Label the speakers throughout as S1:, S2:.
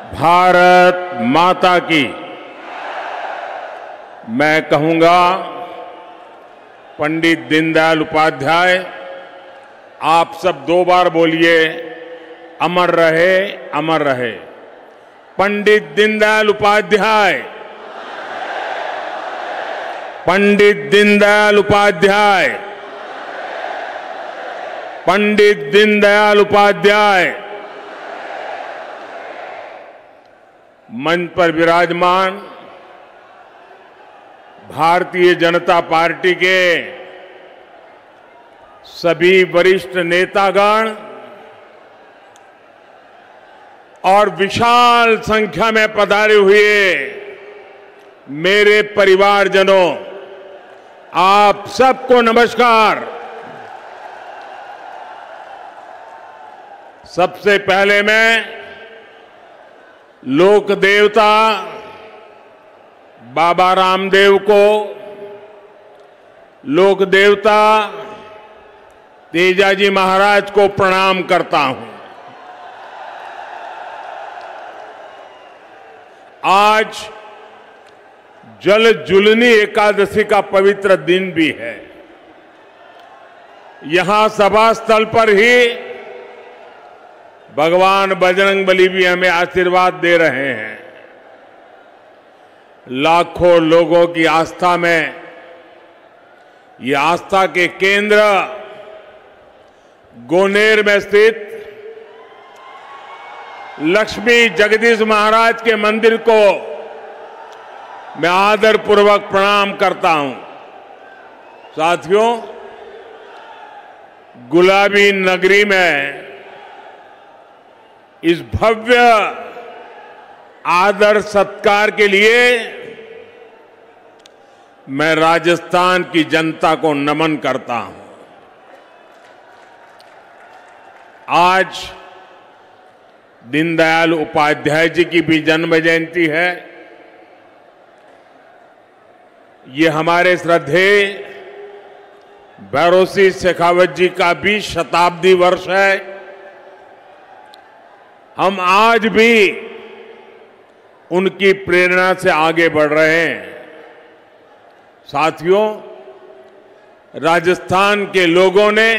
S1: भारत माता की। मैं कहूंगा, पंडित दीनदयाल उपाध्याय, आप सब 2 बार बोलिए, अमर रहे, अमर रहे। पंडित दीनदयाल उपाध्याय, पंडित दीनदयाल उपाध्याय, पंडित दीनदयाल उपाध्याय। मंच पर विराजमान भारतीय जनता पार्टी के सभी वरिष्ठ नेतागण और विशाल संख्या में पधारे हुए मेरे परिवारजनों, आप सबको नमस्कार। सबसे पहले मैं लोक देवता बाबा रामदेव को, लोक देवता तेजाजी महाराज को प्रणाम करता हूं। आज जल जुलनी एकादशी का पवित्र दिन भी है। यहां सभा स्थल पर ही भगवान बजरंगबली भी हमें आशीर्वाद दे रहे हैं। लाखों लोगों की आस्था में ये आस्था के केंद्र गोनेर में स्थित लक्ष्मी जगदीश महाराज के मंदिर को मैं आदरपूर्वक प्रणाम करता हूं। साथियों, गुलाबी नगरी में इस भव्य आदर सत्कार के लिए मैं राजस्थान की जनता को नमन करता हूं। आज दीनदयाल उपाध्याय जी की भी जन्म जयंती है। ये हमारे श्रद्धेय भैरों सिंह शेखावत जी का भी शताब्दी वर्ष है। हम आज भी उनकी प्रेरणा से आगे बढ़ रहे हैं। साथियों, राजस्थान के लोगों ने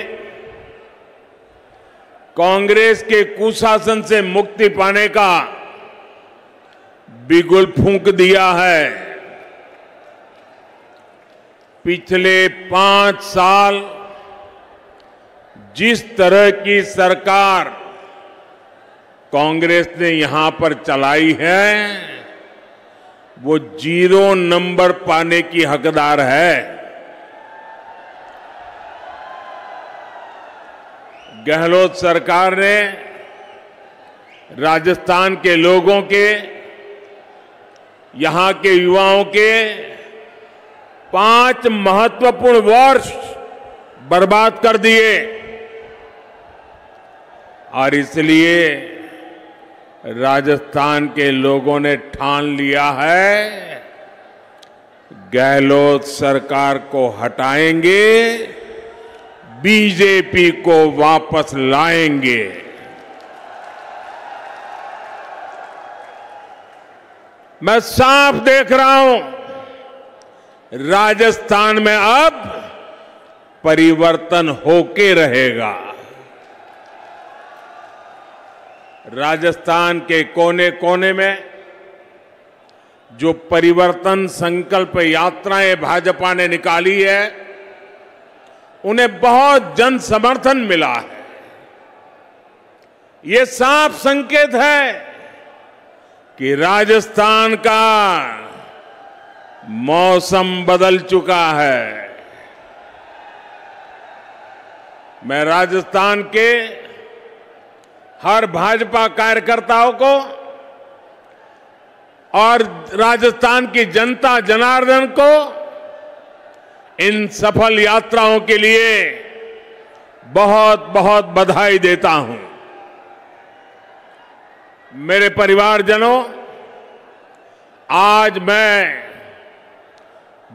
S1: कांग्रेस के कुशासन से मुक्ति पाने का बिगुल फूंक दिया है। पिछले 5 साल जिस तरह की सरकार कांग्रेस ने यहां पर चलाई है, वो 0 नंबर पाने की हकदार है। गहलोत सरकार ने राजस्थान के लोगों के, यहां के युवाओं के 5 महत्वपूर्ण वर्ष बर्बाद कर दिए और इसलिए राजस्थान के लोगों ने ठान लिया है, गहलोत सरकार को हटाएंगे, बीजेपी को वापस लाएंगे। मैं साफ देख रहा हूं, राजस्थान में अब परिवर्तन होके रहेगा। राजस्थान के कोने कोने में जो परिवर्तन संकल्प यात्राएं भाजपा ने निकाली है, उन्हें बहुत जन समर्थन मिला है। ये साफ संकेत है कि राजस्थान का मौसम बदल चुका है। मैं राजस्थान के हर भाजपा कार्यकर्ताओं को और राजस्थान की जनता जनार्दन को इन सफल यात्राओं के लिए बहुत बहुत बधाई देता हूं। मेरे परिवारजनों, आज मैं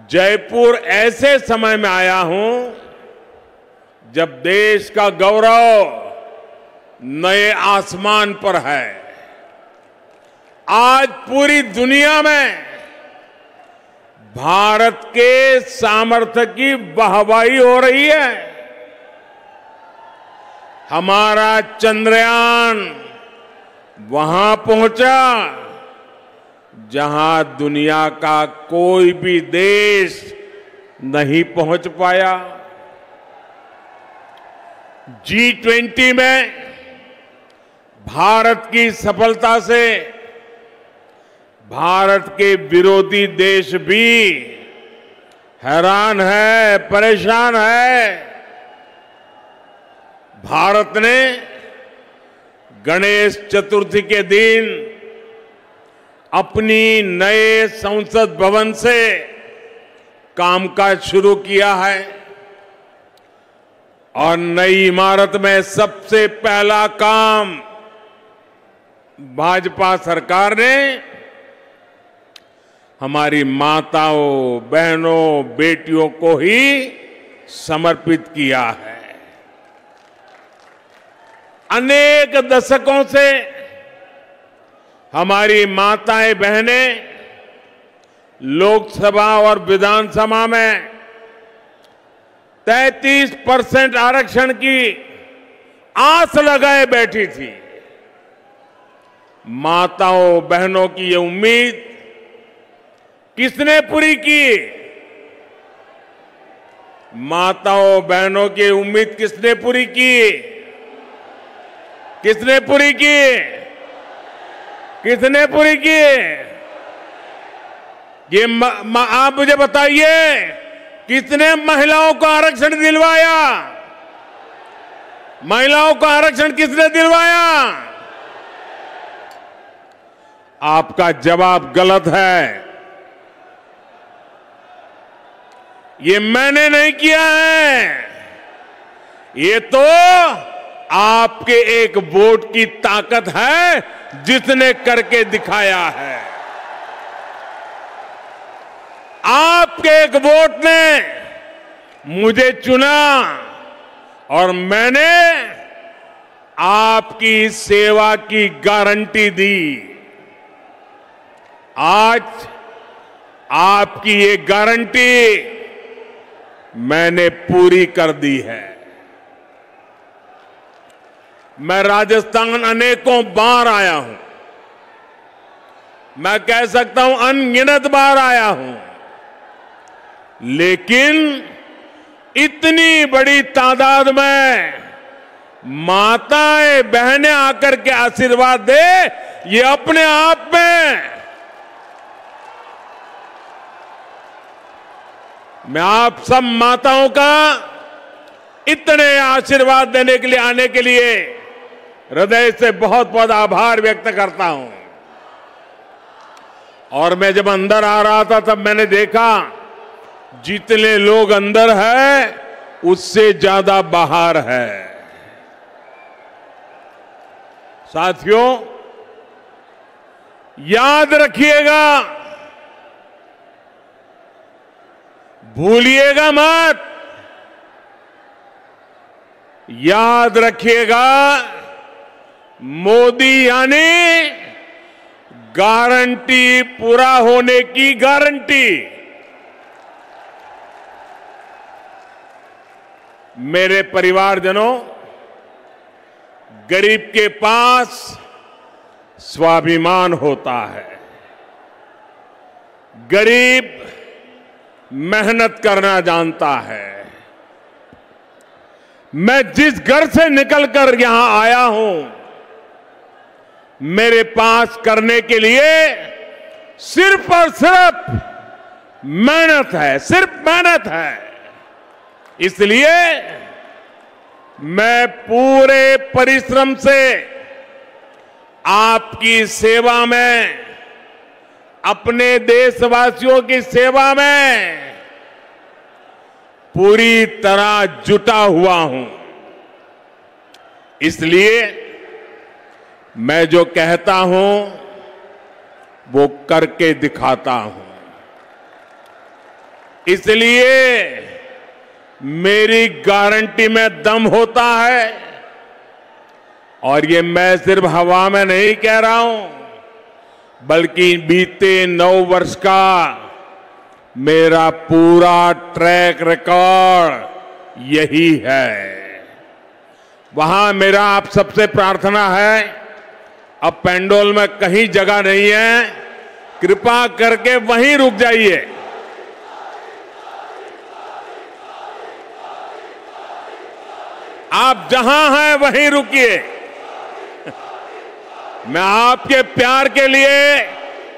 S1: जयपुर ऐसे समय में आया हूं जब देश का गौरव नए आसमान पर है। आज पूरी दुनिया में भारत के सामर्थ्य की वाहवाही हो रही है। हमारा चंद्रयान वहां पहुंचा जहां दुनिया का कोई भी देश नहीं पहुंच पाया। G20 में भारत की सफलता से भारत के विरोधी देश भी हैरान है, परेशान है। भारत ने गणेश चतुर्थी के दिन अपनी नए संसद भवन से कामकाज शुरू किया है और नई इमारत में सबसे पहला काम भाजपा सरकार ने हमारी माताओं, बहनों, बेटियों को ही समर्पित किया है। अनेक दशकों से हमारी माताएं, बहनें लोकसभा और विधानसभा में 33% आरक्षण की आस लगाए बैठी थी। माताओं, बहनों की ये उम्मीद किसने पूरी की? माताओं, बहनों की उम्मीद किसने पूरी की? किसने पूरी की? किसने पूरी की? ये आप मुझे बताइए, किसने महिलाओं को आरक्षण दिलवाया? महिलाओं को आरक्षण किसने दिलवाया? आपका जवाब गलत है। ये मैंने नहीं किया है, ये तो आपके एक वोट की ताकत है जिसने करके दिखाया है। आपके एक वोट ने मुझे चुना और मैंने आपकी सेवा की गारंटी दी। आज आपकी ये गारंटी मैंने पूरी कर दी है। मैं राजस्थान अनेकों बार आया हूं, मैं कह सकता हूं अनगिनत बार आया हूं, लेकिन इतनी बड़ी तादाद में माताएं, बहनें आकर के आशीर्वाद दे, ये अपने आप में मैं आप सब माताओं का इतने आशीर्वाद देने के लिए, आने के लिए हृदय से बहुत बहुत आभार व्यक्त करता हूं। और मैं जब अंदर आ रहा था तब मैंने देखा जितने लोग अंदर है उससे ज्यादा बाहर है। साथियों, याद रखिएगा, भूलिएगा मत, याद रखिएगा, मोदी यानी गारंटी पूरा होने की गारंटी। मेरे परिवारजनों, गरीब के पास स्वाभिमान होता है। गरीब मेहनत करना जानता है। मैं जिस घर से निकलकर यहां आया हूं, मेरे पास करने के लिए सिर्फ और सिर्फ मेहनत है, सिर्फ मेहनत है। इसलिए मैं पूरे परिश्रम से आपकी सेवा में, अपने देशवासियों की सेवा में पूरी तरह जुटा हुआ हूं। इसलिए मैं जो कहता हूं वो करके दिखाता हूं। इसलिए मेरी गारंटी में दम होता है। और ये मैं सिर्फ हवा में नहीं कह रहा हूं, बल्कि बीते 9 वर्ष का मेरा पूरा ट्रैक रिकॉर्ड यही है। वहां मेरा आप सबसे प्रार्थना है, अब पेंडोल में कहीं जगह नहीं है, कृपा करके वहीं रुक जाइए। आप जहां हैं वहीं रुकिए। मैं आपके प्यार के लिए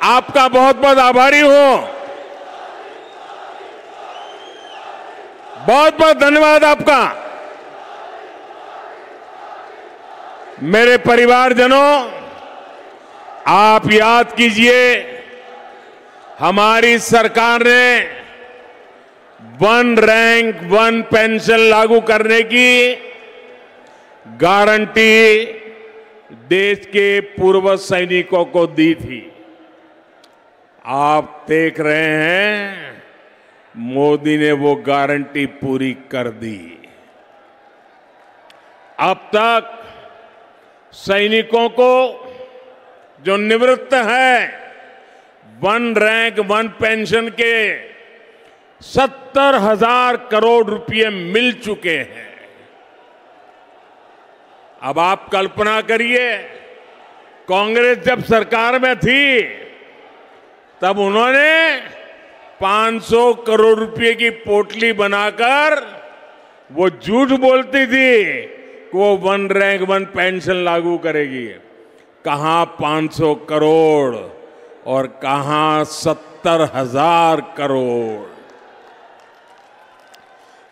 S1: आपका बहुत बहुत आभारी हूं। बहुत बहुत धन्यवाद आपका। मेरे परिवारजनों, आप याद कीजिए, हमारी सरकार ने 1 रैंक 1 पेंशन लागू करने की गारंटी देश के पूर्व सैनिकों को दी थी। आप देख रहे हैं, मोदी ने वो गारंटी पूरी कर दी। अब तक सैनिकों को जो निवृत्त है 1 रैंक 1 पेंशन के 70,000 करोड़ रुपए मिल चुके हैं। अब आप कल्पना करिए, कांग्रेस जब सरकार में थी तब उन्होंने 500 करोड़ रुपए की पोटली बनाकर वो झूठ बोलती थी कि वो 1 रैंक 1 पेंशन लागू करेगी। कहां 500 करोड़ और कहां 70,000 करोड़।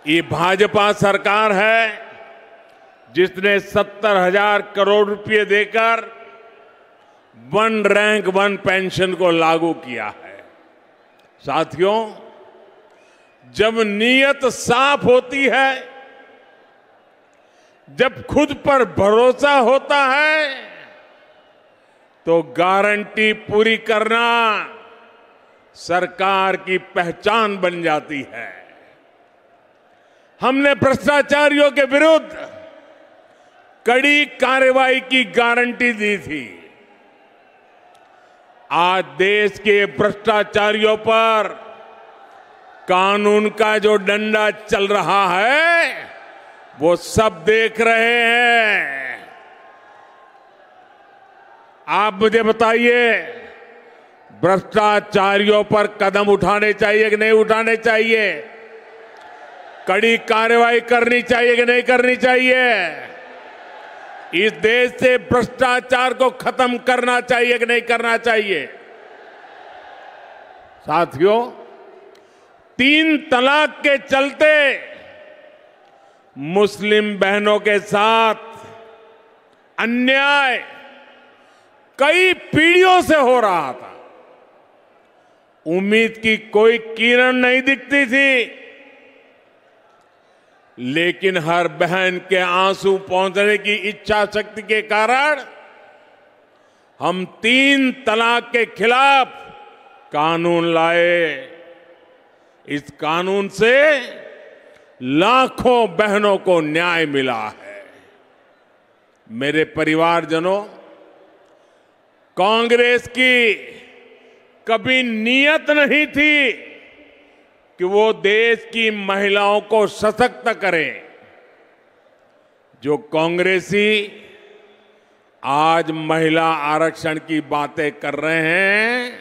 S1: ये भाजपा सरकार है जिसने 70,000 करोड़ रुपए देकर 1 रैंक 1 पेंशन को लागू किया है। साथियों, जब नीयत साफ होती है, जब खुद पर भरोसा होता है, तो गारंटी पूरी करना सरकार की पहचान बन जाती है। हमने भ्रष्टाचारियों के विरुद्ध कड़ी कार्रवाई की गारंटी दी थी। आज देश के भ्रष्टाचारियों पर कानून का जो डंडा चल रहा है, वो सब देख रहे हैं। आप मुझे बताइए, भ्रष्टाचारियों पर कदम उठाने चाहिए कि नहीं उठाने चाहिए? कड़ी कार्रवाई करनी चाहिए कि नहीं करनी चाहिए? इस देश से भ्रष्टाचार को खत्म करना चाहिए कि नहीं करना चाहिए? साथियों, 3 तलाक के चलते मुस्लिम बहनों के साथ अन्याय कई पीढ़ियों से हो रहा था। उम्मीद की कोई किरण नहीं दिखती थी, लेकिन हर बहन के आंसू पहुंचने की इच्छा शक्ति के कारण हम 3 तलाक के खिलाफ कानून लाए। इस कानून से लाखों बहनों को न्याय मिला है। मेरे परिवारजनों, कांग्रेस की कभी नीयत नहीं थी कि वो देश की महिलाओं को सशक्त करें। जो कांग्रेसी आज महिला आरक्षण की बातें कर रहे हैं,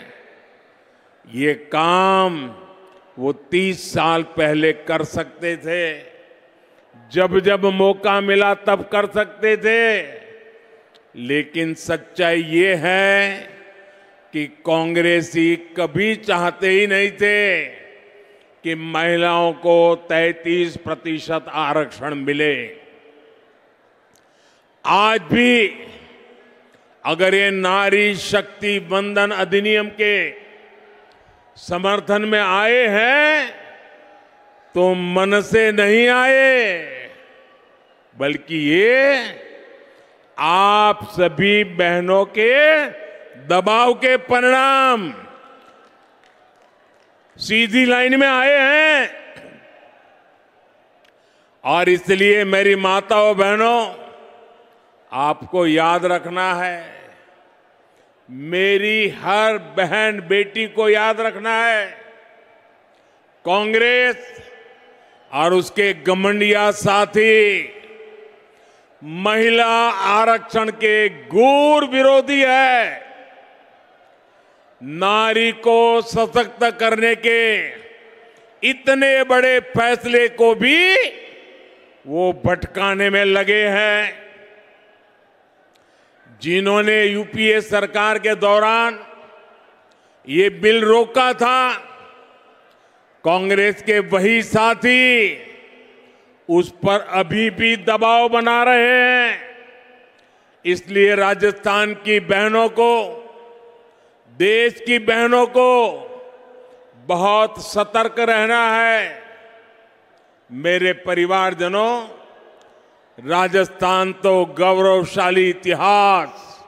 S1: ये काम वो 30 साल पहले कर सकते थे। जब जब मौका मिला तब कर सकते थे। लेकिन सच्चाई ये है कि कांग्रेसी कभी चाहते ही नहीं थे कि महिलाओं को 33% आरक्षण मिले। आज भी अगर ये नारी शक्ति वंदन अधिनियम के समर्थन में आए हैं, तो मन से नहीं आए, बल्कि ये आप सभी बहनों के दबाव के परिणाम सीधी लाइन में आए हैं। और इसलिए मेरी माताओं बहनों, आपको याद रखना है, मेरी हर बहन बेटी को याद रखना है। कांग्रेस और उसके घमंडिया साथी महिला आरक्षण के घोर विरोधी है। नारी को सशक्त करने के इतने बड़े फैसले को भी वो भटकाने में लगे हैं। जिन्होंने यूपीए सरकार के दौरान ये बिल रोका था, कांग्रेस के वही साथी उस पर अभी भी दबाव बना रहे हैं। इसलिए राजस्थान की बहनों को, देश की बहनों को बहुत सतर्क रहना है। मेरे परिवारजनों, राजस्थान तो गौरवशाली इतिहास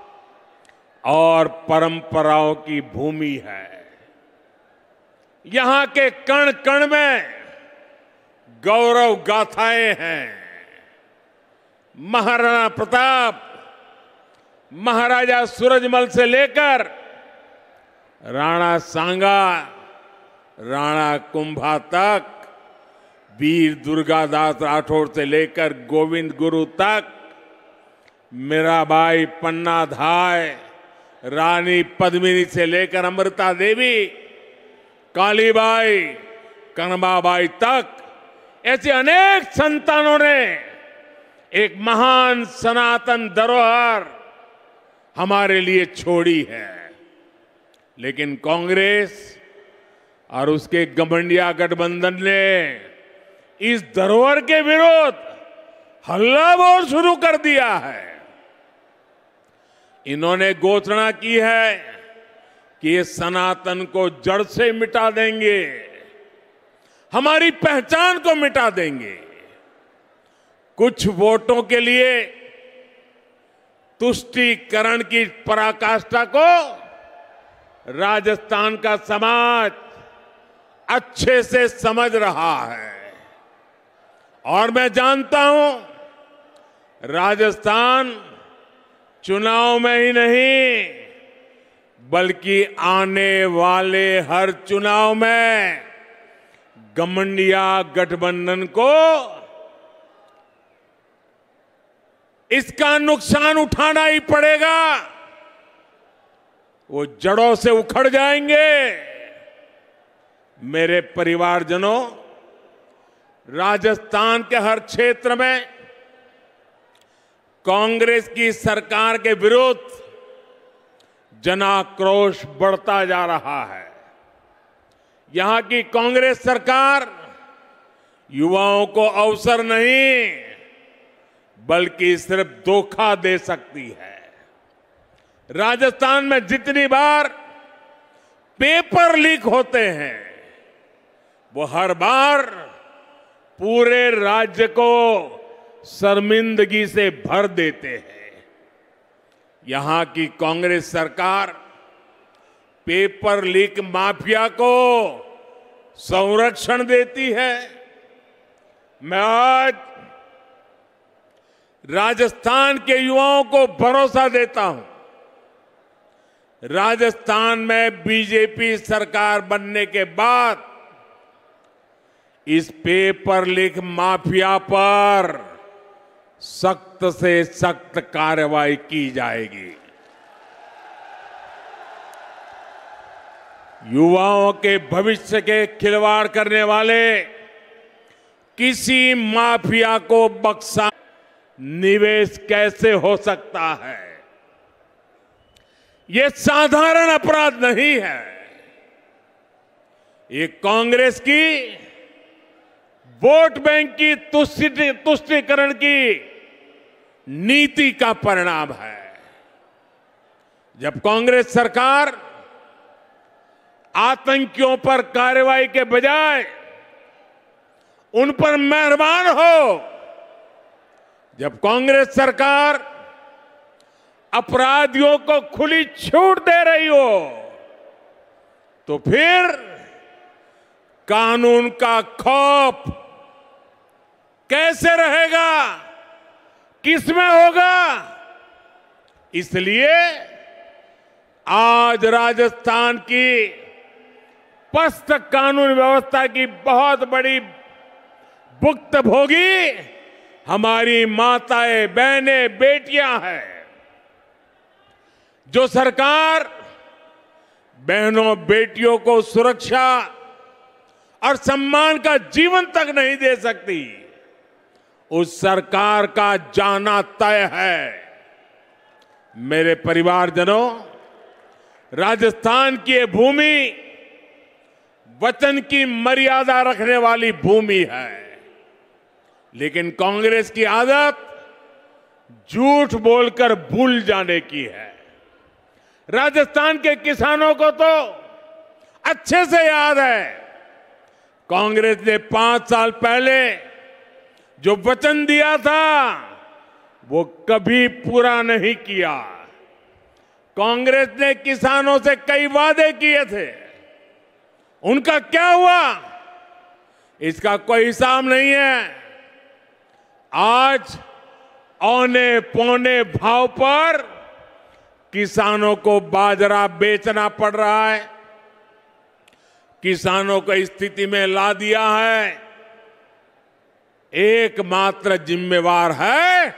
S1: और परंपराओं की भूमि है। यहां के कण कण में गौरव गाथाएं हैं। महाराणा प्रताप, महाराजा सूरजमल से लेकर राणा सांगा, राणा कुंभा तक, वीर दुर्गादास राठौर से लेकर गोविंद गुरु तक, मीराबाई, पन्ना धाय, रानी पद्मिनी से लेकर अमृता देवी, कालीबाई, कनबाबाई तक, ऐसे अनेक संतानों ने एक महान सनातन धरोहर हमारे लिए छोड़ी है। लेकिन कांग्रेस और उसके घमंडिया गठबंधन ने इस धरोहर के विरोध हल्ला बोल शुरू कर दिया है। इन्होंने घोषणा की है कि ये सनातन को जड़ से मिटा देंगे, हमारी पहचान को मिटा देंगे। कुछ वोटों के लिए तुष्टीकरण की पराकाष्ठा को राजस्थान का समाज अच्छे से समझ रहा है। और मैं जानता हूं, राजस्थान चुनाव में ही नहीं बल्कि आने वाले हर चुनाव में घमंडिया गठबंधन को इसका नुकसान उठाना ही पड़ेगा। वो जड़ों से उखड़ जाएंगे। मेरे परिवारजनों, राजस्थान के हर क्षेत्र में कांग्रेस की सरकार के विरुद्ध जनाक्रोश बढ़ता जा रहा है। यहां की कांग्रेस सरकार युवाओं को अवसर नहीं बल्कि सिर्फ धोखा दे सकती है। राजस्थान में जितनी बार पेपर लीक होते हैं, वो हर बार पूरे राज्य को शर्मिंदगी से भर देते हैं। यहां की कांग्रेस सरकार पेपर लीक माफिया को संरक्षण देती है। मैं आज राजस्थान के युवाओं को भरोसा देता हूं, राजस्थान में बीजेपी सरकार बनने के बाद इस पेपर लीक माफिया पर सख्त से सख्त कार्रवाई की जाएगी। युवाओं के भविष्य के खिलवाड़ करने वाले किसी माफिया को बख्शा निवेश कैसे हो सकता है? ये साधारण अपराध नहीं है। ये कांग्रेस की वोट बैंक की तुष्टीकरण की नीति का परिणाम है। जब कांग्रेस सरकार आतंकियों पर कार्रवाई के बजाय उन पर मेहरबान हो, जब कांग्रेस सरकार अपराधियों को खुली छूट दे रही हो, तो फिर कानून का खौफ कैसे रहेगा, किसमें होगा? इसलिए आज राजस्थान की पस्त कानून व्यवस्था की बहुत बड़ी भुक्तभोगी हमारी माताएं, बहनें, बेटियां हैं। जो सरकार बहनों बेटियों को सुरक्षा और सम्मान का जीवन तक नहीं दे सकती, उस सरकार का जाना तय है। मेरे परिवारजनों, राजस्थान की ये भूमि वचन की मर्यादा रखने वाली भूमि है, लेकिन कांग्रेस की आदत झूठ बोलकर भूल जाने की है। राजस्थान के किसानों को तो अच्छे से याद है, कांग्रेस ने 5 साल पहले जो वचन दिया था वो कभी पूरा नहीं किया। कांग्रेस ने किसानों से कई वादे किए थे, उनका क्या हुआ इसका कोई हिसाब नहीं है। आज औने पौने भाव पर किसानों को बाजरा बेचना पड़ रहा है, किसानों को इस स्थिति में ला दिया है। एकमात्र जिम्मेवार है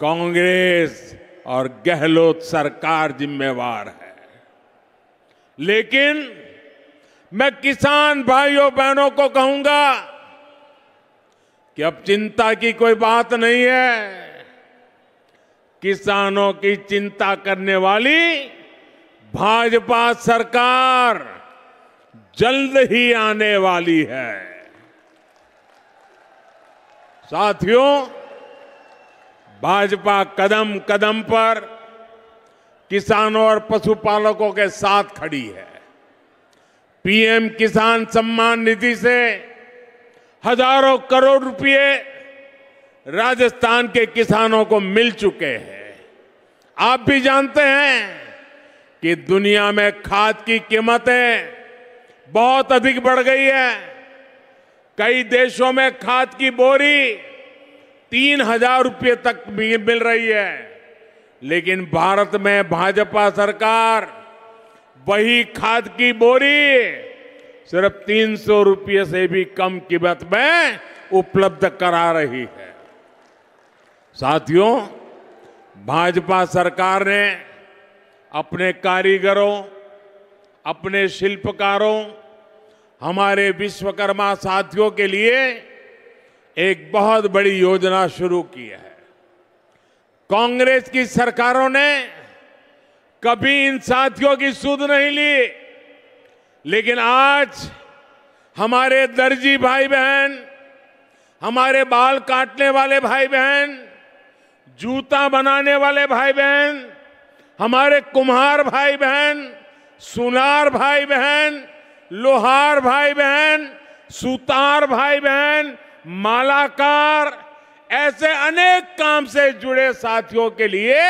S1: कांग्रेस और गहलोत सरकार जिम्मेवार है। लेकिन मैं किसान भाइयों बहनों को कहूंगा कि अब चिंता की कोई बात नहीं है। किसानों की चिंता करने वाली भाजपा सरकार जल्द ही आने वाली है। साथियों, भाजपा कदम कदम पर किसानों और पशुपालकों के साथ खड़ी है। पीएम किसान सम्मान निधि से हजारों करोड़ रुपए राजस्थान के किसानों को मिल चुके हैं। आप भी जानते हैं कि दुनिया में खाद की कीमतें बहुत अधिक बढ़ गई है। कई देशों में खाद की बोरी 3,000 रुपये तक मिल रही है, लेकिन भारत में भाजपा सरकार वही खाद की बोरी सिर्फ 300 रुपये से भी कम कीमत में उपलब्ध करा रही है। साथियों, भाजपा सरकार ने अपने कारीगरों, अपने शिल्पकारों, हमारे विश्वकर्मा साथियों के लिए एक बहुत बड़ी योजना शुरू की है। कांग्रेस की सरकारों ने कभी इन साथियों की सुध नहीं ली, लेकिन आज हमारे दर्जी भाई बहन, हमारे बाल काटने वाले भाई बहन, जूता बनाने वाले भाई बहन, हमारे कुम्हार भाई बहन, सुनार भाई बहन, लोहार भाई बहन, सुतार भाई बहन, मालाकार, ऐसे अनेक काम से जुड़े साथियों के लिए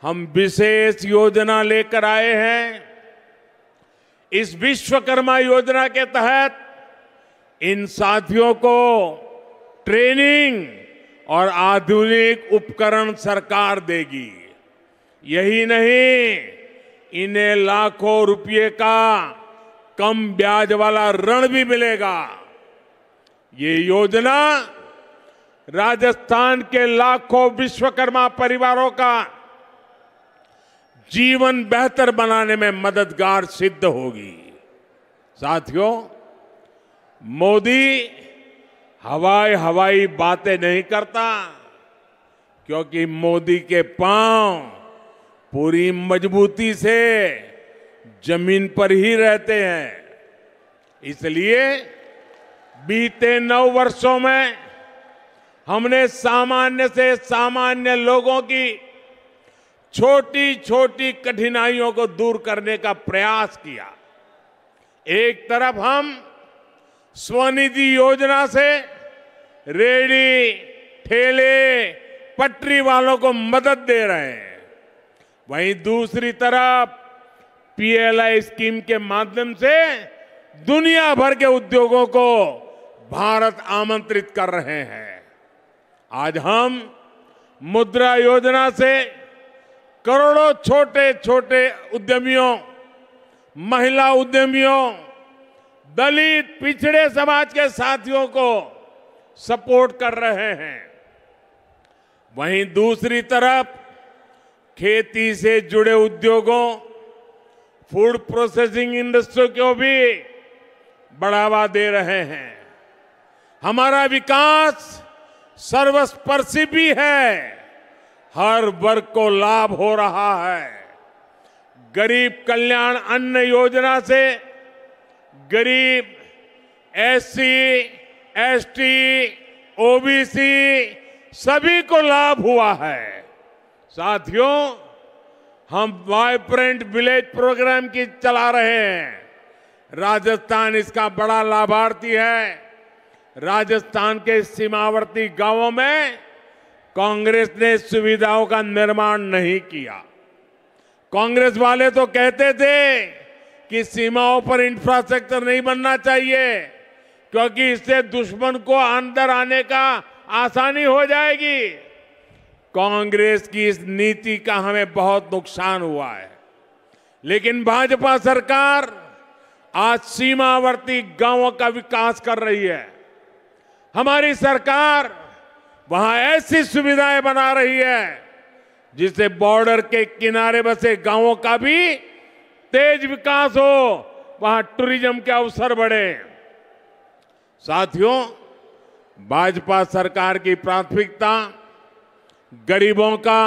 S1: हम विशेष योजना लेकर आए हैं। इस विश्वकर्मा योजना के तहत इन साथियों को ट्रेनिंग और आधुनिक उपकरण सरकार देगी। यही नहीं, इन्हें लाखों रुपये का कम ब्याज वाला ऋण भी मिलेगा। ये योजना राजस्थान के लाखों विश्वकर्मा परिवारों का जीवन बेहतर बनाने में मददगार सिद्ध होगी। साथियों, मोदी हवाई बातें नहीं करता, क्योंकि मोदी के पांव पूरी मजबूती से जमीन पर ही रहते हैं। इसलिए बीते 9 वर्षों में हमने सामान्य से सामान्य लोगों की छोटी छोटी कठिनाइयों को दूर करने का प्रयास किया। एक तरफ हम स्वनिधि योजना से रेहड़ी, ठेले, पटरी वालों को मदद दे रहे हैं, वहीं दूसरी तरफ पीएलआई स्कीम के माध्यम से दुनिया भर के उद्योगों को भारत आमंत्रित कर रहे हैं। आज हम मुद्रा योजना से करोड़ों छोटे छोटे उद्यमियों, महिला उद्यमियों, दलित पिछड़े समाज के साथियों को सपोर्ट कर रहे हैं। वहीं दूसरी तरफ खेती से जुड़े उद्योगों, फूड प्रोसेसिंग इंडस्ट्री को भी बढ़ावा दे रहे हैं। हमारा विकास सर्वस्पर्शी भी है, हर वर्ग को लाभ हो रहा है। गरीब कल्याण अन्न योजना से गरीब, एससी, एसटी, ओबीसी सभी को लाभ हुआ है। साथियों, हम वाइब्रेंट विलेज प्रोग्राम की चला रहे हैं। राजस्थान इसका बड़ा लाभार्थी है। राजस्थान के सीमावर्ती गांवों में कांग्रेस ने सुविधाओं का निर्माण नहीं किया। कांग्रेस वाले तो कहते थे कि सीमाओं पर इंफ्रास्ट्रक्चर नहीं बनना चाहिए क्योंकि इससे दुश्मन को अंदर आने का आसानी हो जाएगी। कांग्रेस की इस नीति का हमें बहुत नुकसान हुआ है। लेकिन भाजपा सरकार आज सीमावर्ती गांवों का विकास कर रही है। हमारी सरकार वहां ऐसी सुविधाएं बना रही है जिससे बॉर्डर के किनारे बसे गांवों का भी तेज विकास हो, वहां टूरिज्म के अवसर बढ़े। साथियों, भाजपा सरकार की प्राथमिकता गरीबों का,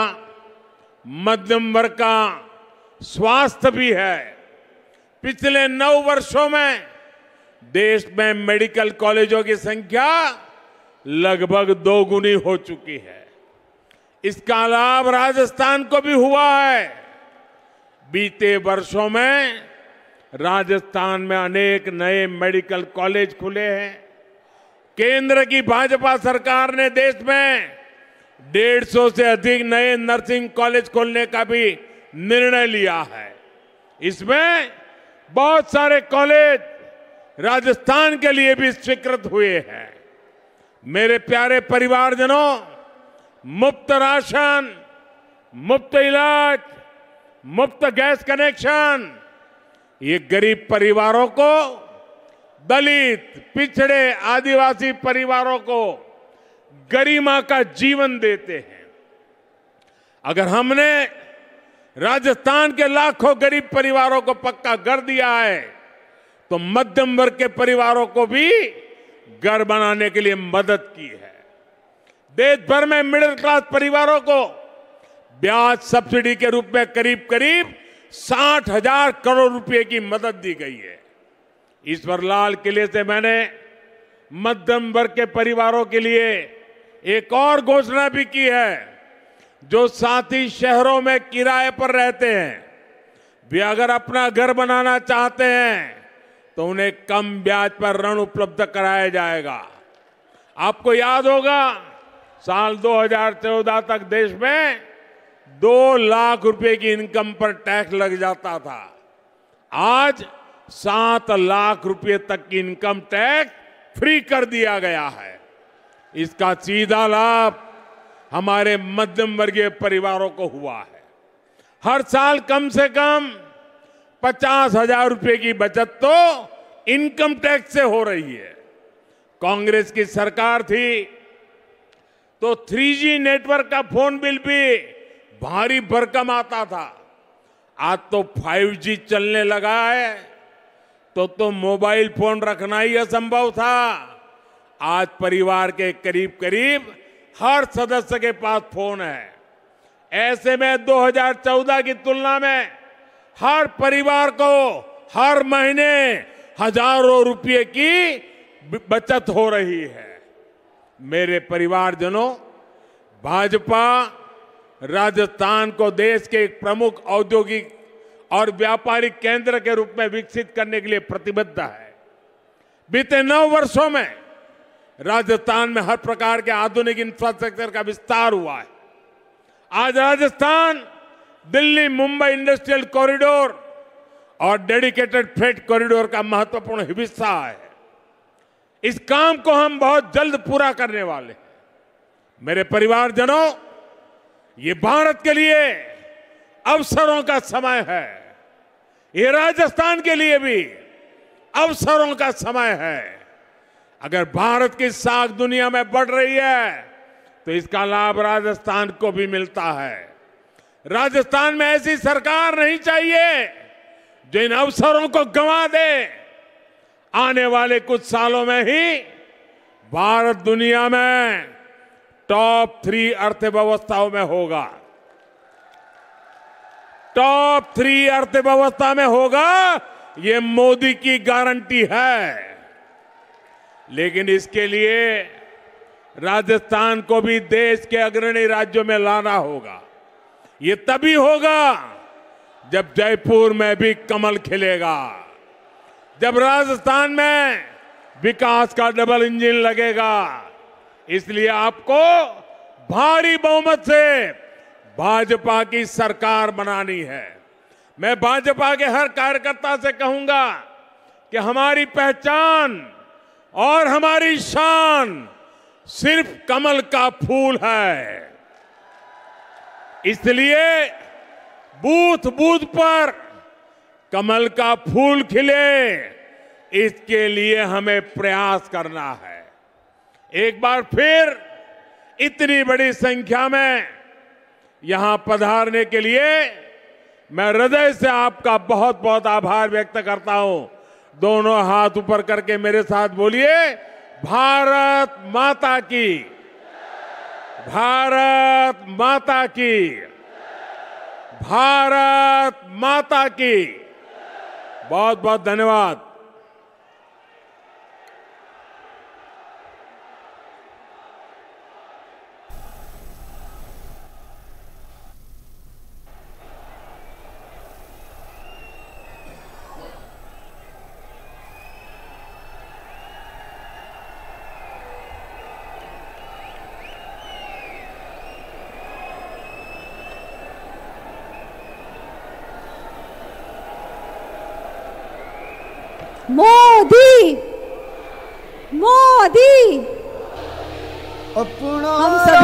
S1: मध्यम वर्ग का स्वास्थ्य भी है। पिछले 9 वर्षों में देश में मेडिकल कॉलेजों की संख्या लगभग 2 गुनी हो चुकी है। इसका लाभ राजस्थान को भी हुआ है। बीते वर्षों में राजस्थान में अनेक नए मेडिकल कॉलेज खुले हैं। केंद्र की भाजपा सरकार ने देश में 150 से अधिक नए नर्सिंग कॉलेज खोलने का भी निर्णय लिया है। इसमें बहुत सारे कॉलेज राजस्थान के लिए भी स्वीकृत हुए हैं। मेरे प्यारे परिवारजनों, मुफ्त राशन, मुफ्त इलाज, मुफ्त गैस कनेक्शन, ये गरीब परिवारों को, दलित, पिछड़े, आदिवासी परिवारों को गरिमा का जीवन देते हैं। अगर हमने राजस्थान के लाखों गरीब परिवारों को पक्का घर दिया है तो मध्यम वर्ग के परिवारों को भी घर बनाने के लिए मदद की है। देश भर में मिडिल क्लास परिवारों को ब्याज सब्सिडी के रूप में करीब करीब 60,000 करोड़ रुपए की मदद दी गई है। ईश्वर लाल किले से मैंने मध्यम वर्ग के परिवारों के लिए एक और घोषणा भी की है। जो साथी शहरों में किराए पर रहते हैं, वे अगर अपना घर बनाना चाहते हैं तो उन्हें कम ब्याज पर ऋण उपलब्ध कराया जाएगा। आपको याद होगा, साल 2014 तक देश में 2 लाख रुपए की इनकम पर टैक्स लग जाता था। आज 7 लाख रुपए तक की इनकम टैक्स फ्री कर दिया गया है। इसका सीधा लाभ हमारे मध्यम वर्गीय परिवारों को हुआ है। हर साल कम से कम 50,000 रुपए की बचत तो इनकम टैक्स से हो रही है। कांग्रेस की सरकार थी तो 3G नेटवर्क का फोन बिल भी भारी भरकम आता था। आज तो 5G चलने लगा है तो मोबाइल फोन रखना ही असंभव था। आज परिवार के करीब करीब हर सदस्य के पास फोन है। ऐसे में 2014 की तुलना में हर परिवार को हर महीने हजारों रुपए की बचत हो रही है। मेरे परिवारजनों, भाजपा राजस्थान को देश के एक प्रमुख औद्योगिक और व्यापारिक केंद्र के रूप में विकसित करने के लिए प्रतिबद्ध है। बीते 9 वर्षों में राजस्थान में हर प्रकार के आधुनिक इंफ्रास्ट्रक्चर का विस्तार हुआ है। आज राजस्थान दिल्ली मुंबई इंडस्ट्रियल कॉरिडोर और डेडिकेटेड फ्रेट कॉरिडोर का महत्वपूर्ण हिस्सा है। इस काम को हम बहुत जल्द पूरा करने वाले हैं। मेरे परिवारजनों, ये भारत के लिए अवसरों का समय है। ये राजस्थान के लिए भी अवसरों का समय है। अगर भारत की साख दुनिया में बढ़ रही है तो इसका लाभ राजस्थान को भी मिलता है। राजस्थान में ऐसी सरकार नहीं चाहिए जो इन अवसरों को गंवा दे। आने वाले कुछ सालों में ही भारत दुनिया में टॉप 3 अर्थव्यवस्थाओं में होगा। टॉप 3 अर्थव्यवस्था में होगा, ये मोदी की गारंटी है। लेकिन इसके लिए राजस्थान को भी देश के अग्रणी राज्यों में लाना होगा। ये तभी होगा जब जयपुर में भी कमल खिलेगा, जब राजस्थान में विकास का डबल इंजन लगेगा। इसलिए आपको भारी बहुमत से भाजपा की सरकार बनानी है। मैं भाजपा के हर कार्यकर्ता से कहूंगा कि हमारी पहचान और हमारी शान सिर्फ कमल का फूल है। इसलिए बूथ बूथ पर कमल का फूल खिले, इसके लिए हमें प्रयास करना है। एक बार फिर इतनी बड़ी संख्या में यहां पधारने के लिए मैं हृदय से आपका बहुत बहुत आभार व्यक्त करता हूं। दोनों हाथ ऊपर करके मेरे साथ बोलिए, भारत माता की, भारत माता की, भारत माता की। बहुत बहुत धन्यवाद।
S2: मोदी मोदी
S3: अपना
S2: हम सब